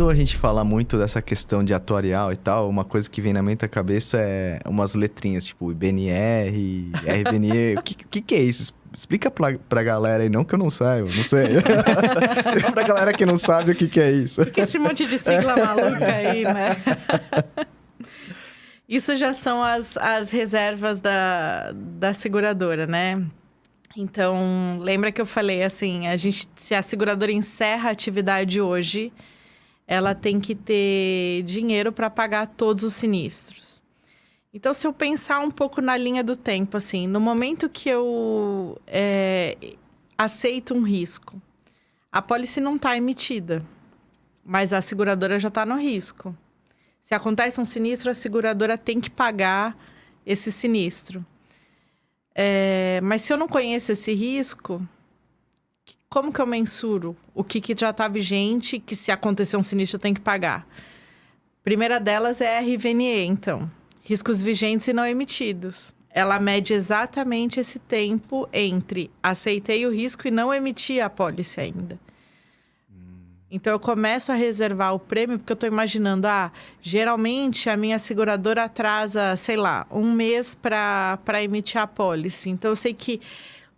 Quando a gente fala muito dessa questão de atuarial e tal, uma coisa que vem na minha cabeça é umas letrinhas, tipo IBNR, RBNE. O que é isso? Explica pra galera aí, não que eu não saiba, não sei. Pra galera que não sabe o que é isso. Que esse monte de sigla maluca aí, né? Isso já são as reservas da seguradora, né? Então, lembra que eu falei assim, se a seguradora encerra a atividade hoje, ela tem que ter dinheiro para pagar todos os sinistros. Então, se eu pensar um pouco na linha do tempo, assim, no momento que eu aceito um risco, a pólice não está emitida, mas a seguradora já está no risco. Se acontece um sinistro, a seguradora tem que pagar esse sinistro. Mas se eu não conheço esse risco, como que eu mensuro o que já está vigente, que se acontecer um sinistro eu tenho que pagar? Primeira delas é a RVNE, então. Riscos vigentes e não emitidos. Ela mede exatamente esse tempo entre aceitei o risco e não emiti a pólice ainda. Então, eu começo a reservar o prêmio, porque eu estou imaginando, geralmente a minha seguradora atrasa, sei lá, 1 mês para emitir a pólice. Então, eu sei que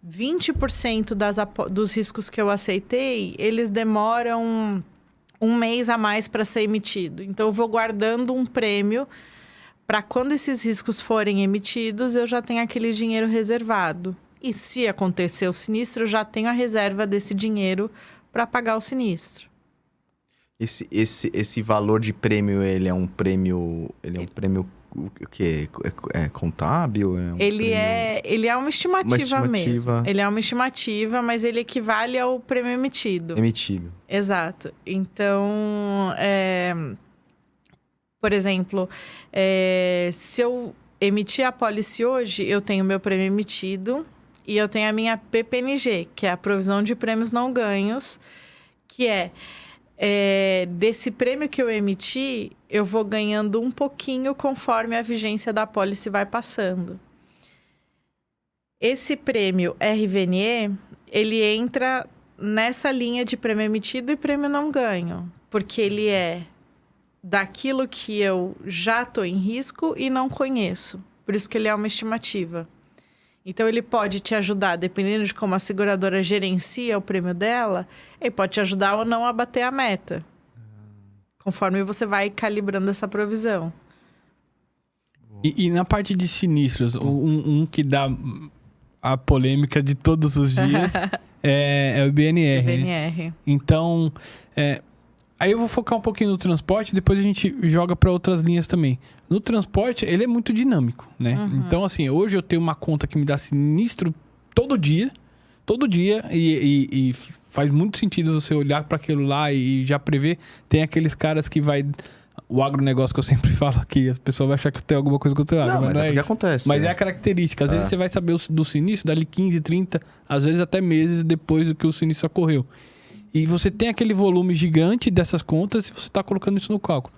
20% dos riscos que eu aceitei, eles demoram 1 mês a mais para ser emitido. Então, eu vou guardando um prêmio para quando esses riscos forem emitidos, eu já tenho aquele dinheiro reservado. E se acontecer o sinistro, eu já tenho a reserva desse dinheiro para pagar o sinistro. Esse valor de prêmio, ele é um prêmio o que é contábil? Ele é uma estimativa mesmo. Ele é uma estimativa, mas ele equivale ao prêmio emitido. Exato. Então, por exemplo, se eu emitir a pólice hoje, eu tenho meu prêmio emitido e eu tenho a minha PPNG, que é a provisão de prêmios não ganhos, que desse prêmio que eu emiti, eu vou ganhando um pouquinho conforme a vigência da pólice vai passando. Esse prêmio RVNE, ele entra nessa linha de prêmio emitido e prêmio não ganho, porque ele é daquilo que eu já estou em risco e não conheço. Por isso que ele é uma estimativa. Então, ele pode te ajudar, dependendo de como a seguradora gerencia o prêmio dela, ele pode te ajudar ou não a bater a meta. Conforme você vai calibrando essa provisão. E na parte de sinistros, um que dá a polêmica de todos os dias é o IBNR. IBNR. Né? Então, aí eu vou focar um pouquinho no transporte, depois a gente joga para outras linhas também. No transporte, ele é muito dinâmico, né? Uhum. Então, assim, hoje eu tenho uma conta que me dá sinistro todo dia, e faz muito sentido você olhar para aquilo lá e já prever. Tem aqueles caras que vai... O agronegócio que eu sempre falo aqui, as pessoas vão achar que tem alguma coisa contra o agro, mas não é isso. Acontece. Mas é a característica. Às vezes você vai saber do sinistro dali 15, 30, às vezes até meses depois do que o sinistro ocorreu. E você tem aquele volume gigante dessas contas e você está colocando isso no cálculo.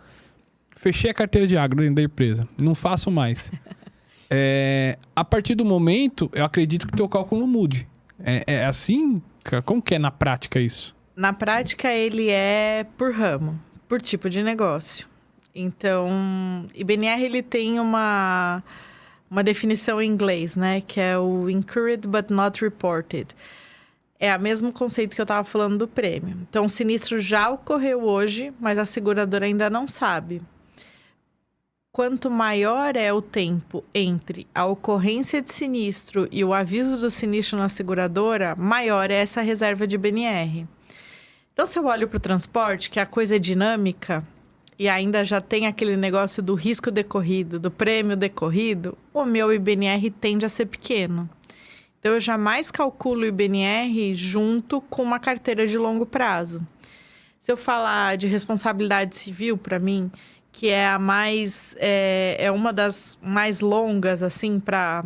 Fechei a carteira de agro dentro da empresa. Não faço mais. A partir do momento, eu acredito que o teu cálculo mude. É assim? Como que é na prática isso? Na prática, ele é por ramo, por tipo de negócio. Então, IBNR ele tem uma definição em inglês, né? Que é o Incurred but not reported. É o mesmo conceito que eu estava falando do prêmio. Então, o sinistro já ocorreu hoje, mas a seguradora ainda não sabe. Quanto maior é o tempo entre a ocorrência de sinistro e o aviso do sinistro na seguradora, maior é essa reserva de BNR. Então, se eu olho para o transporte, que a coisa é dinâmica, e ainda já tem aquele negócio do risco decorrido, do prêmio decorrido, o meu IBNR tende a ser pequeno. Então, eu jamais calculo o IBNR junto com uma carteira de longo prazo. Se eu falar de responsabilidade civil, para mim, que é a mais é uma das mais longas, assim, para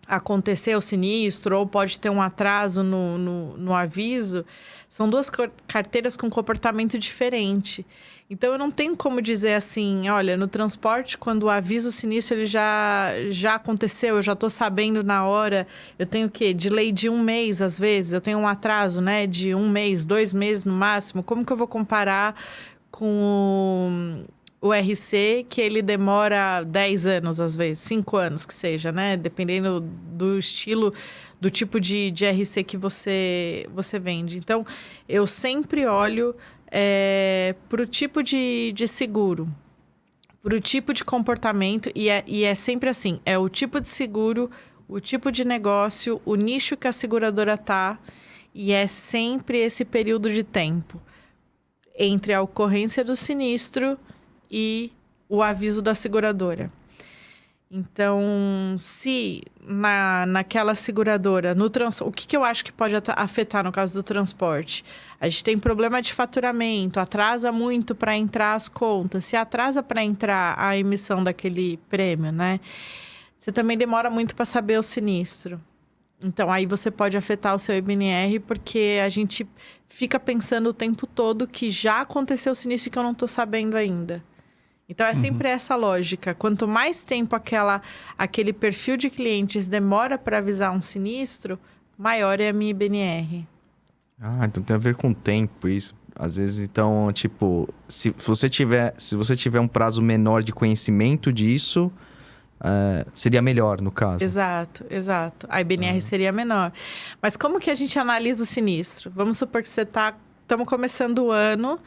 acontecer o sinistro, ou pode ter um atraso no aviso, são duas carteiras com comportamento diferente. Então, eu não tenho como dizer assim, olha, no transporte, quando o aviso sinistro ele já aconteceu, eu já estou sabendo na hora, eu tenho o quê? Delay de 1 mês, às vezes, eu tenho um atraso, né, de 1 mês, 2 meses no máximo. Como que eu vou comparar com o RC, que ele demora 10 anos, às vezes, 5 anos que seja, né? Dependendo do estilo, do tipo de RC que você vende. Então, eu sempre olho para o tipo de seguro, para o tipo de comportamento, e é sempre assim, é o tipo de seguro, o tipo de negócio, o nicho que a seguradora tá, e é sempre esse período de tempo entre a ocorrência do sinistro e o aviso da seguradora. Então, se naquela seguradora, o que eu acho que pode afetar no caso do transporte? A gente tem problema de faturamento, atrasa muito para entrar as contas. Se atrasa para entrar a emissão daquele prêmio, né? Você também demora muito para saber o sinistro. Então, aí você pode afetar o seu IBNR, porque a gente fica pensando o tempo todo que já aconteceu o sinistro e que eu não estou sabendo ainda. Então, é sempre essa lógica. Quanto mais tempo aquele perfil de clientes demora para avisar um sinistro, maior é a minha IBNR. Ah, então tem a ver com tempo isso. Às vezes, então, tipo, se você tiver um prazo menor de conhecimento disso, seria melhor, no caso. Exato. A IBNR seria menor. Mas como que a gente analisa o sinistro? Vamos supor que estamos começando o ano,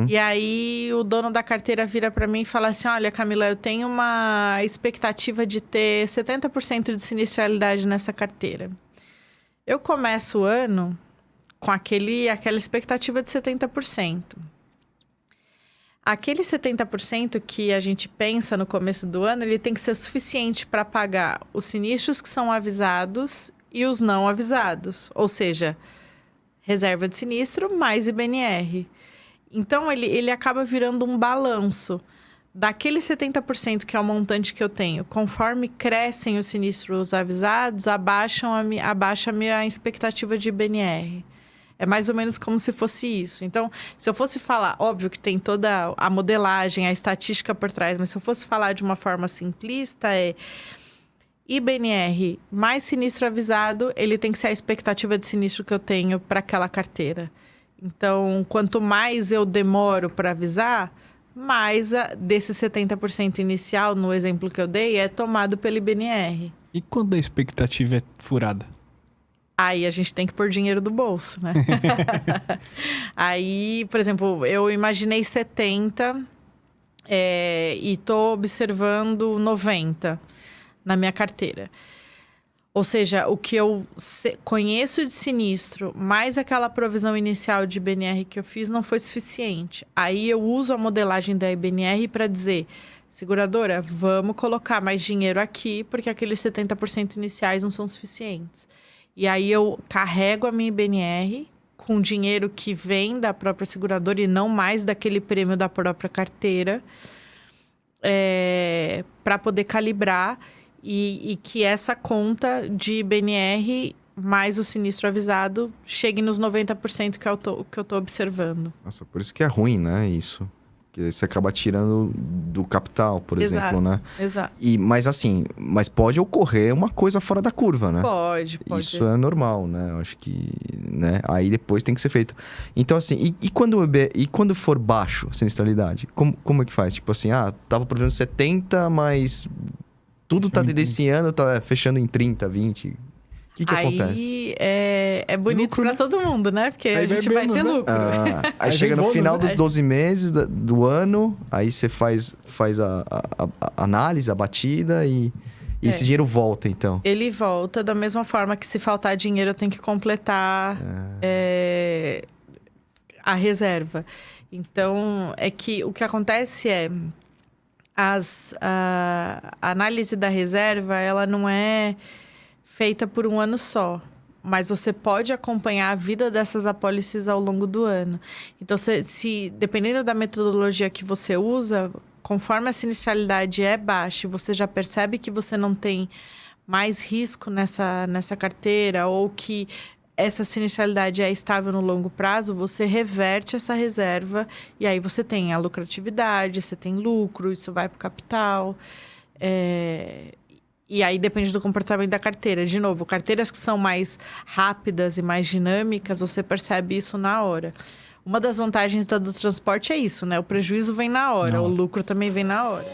e aí o dono da carteira vira para mim e fala assim, olha, Camila, eu tenho uma expectativa de ter 70% de sinistralidade nessa carteira. Eu começo o ano com aquela expectativa de 70%. Aquele 70% que a gente pensa no começo do ano, ele tem que ser suficiente para pagar os sinistros que são avisados e os não avisados. Ou seja, reserva de sinistro mais IBNR. Então, ele acaba virando um balanço. Daquele 70% que é o montante que eu tenho, conforme crescem os sinistros avisados, abaixa a minha expectativa de IBNR. É mais ou menos como se fosse isso. Então, se eu fosse falar, óbvio que tem toda a modelagem, a estatística por trás, mas se eu fosse falar de uma forma simplista, IBNR mais sinistro avisado, ele tem que ser a expectativa de sinistro que eu tenho para aquela carteira. Então, quanto mais eu demoro para avisar, mais desse 70% inicial, no exemplo que eu dei, é tomado pelo IBNR. E quando a expectativa é furada? Aí a gente tem que pôr dinheiro do bolso, né? Aí, por exemplo, eu imaginei 70 e tô observando 90 na minha carteira. Ou seja, o que eu conheço de sinistro, mais aquela provisão inicial de IBNR que eu fiz, não foi suficiente. Aí eu uso a modelagem da IBNR para dizer, seguradora, vamos colocar mais dinheiro aqui, porque aqueles 70% iniciais não são suficientes. E aí eu carrego a minha IBNR com dinheiro que vem da própria seguradora e não mais daquele prêmio da própria carteira, para poder calibrar e que essa conta de IBNR mais o sinistro avisado chegue nos 90% que eu tô observando. Nossa, por isso que é ruim, né, isso. Porque você acaba tirando do capital, por exemplo, né? Exato. Mas pode ocorrer uma coisa fora da curva, né? Pode. Isso é normal, né? Eu acho que, né? Aí depois tem que ser feito. Então, assim, e quando for baixo a sinistralidade? Como é que faz? Tipo assim, tava prevendo 70, mas tudo tá desse ano, tá fechando em 30, 20... O que acontece? Aí é bonito lucro, pra todo mundo, né? Porque a gente vai ter lucro. Aí chega no final dos 12 meses do ano, aí você faz a análise, a batida e esse dinheiro volta, então. Ele volta da mesma forma que se faltar dinheiro eu tenho que completar a reserva. Então, é que o que acontece a análise da reserva, ela não é feita por um ano só, mas você pode acompanhar a vida dessas apólices ao longo do ano. Então, dependendo da metodologia que você usa, conforme a sinistralidade é baixa, você já percebe que você não tem mais risco nessa carteira ou que essa sinistralidade é estável no longo prazo, você reverte essa reserva e aí você tem a lucratividade, você tem lucro, isso vai para o capital. E aí depende do comportamento da carteira. De novo, carteiras que são mais rápidas e mais dinâmicas, você percebe isso na hora. Uma das vantagens do transporte é isso, né? O prejuízo vem na hora, Na hora. o lucro também vem na hora.